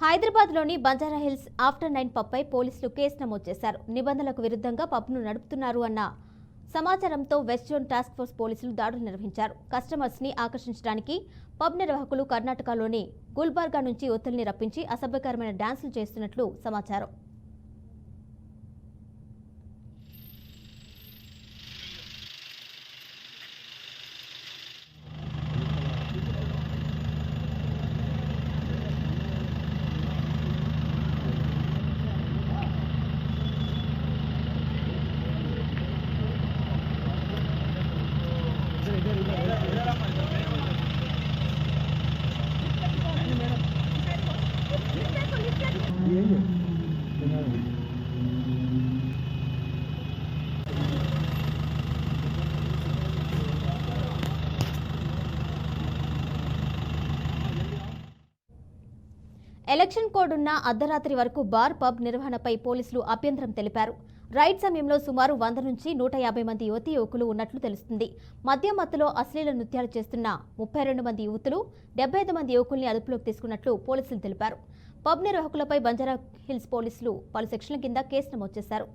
హైదరాబాద్లోని బంజారాహిల్స్ ఆఫ్టర్ 9 పబ్పై పోలీసులు కేసు నమోదు చేశారు. నిబంధనలకు విరుద్ధంగా పబ్ను నడుపుతున్నారు అన్న సమాచారంతో వెస్ట్ జోన్ టాస్క్ ఫోర్స్ పోలీసులు దాడులు నిర్వహించారు. కస్టమర్స్ ని ఆకర్షించడానికి పబ్ నిర్వాహకులు కర్ణాటకలోని గుల్బర్గా నుంచి ఒత్తిడిని రప్పించి అసభ్యకరమైన డాన్సులు చేస్తున్నట్లు సమాచారం. ఎలక్షన్ కోడ్ ఉన్న అర్ధరాత్రి వరకు బార్ పబ్ నిర్వహణపై పోలీసులు అభ్యంతరం తెలిపారు. రైడ్ సమయంలో సుమారు 100 నుంచి 150 మంది యువతీ యువకులు ఉన్నట్లు తెలుస్తుంది. మద్యం మత్తులో అశ్లీల నృత్యాలు చేస్తున్న 32 మంది యువతులు, 75 మంది యువకుల్ని అదుపులోకి తీసుకున్నట్లు పోలీసులు తెలిపారు. పబ్ నిర్వాహకులపై బంజారా హిల్స్ పోలీసులు పలు సెక్షన్ల కింద కేసు నమోదు చేశారు.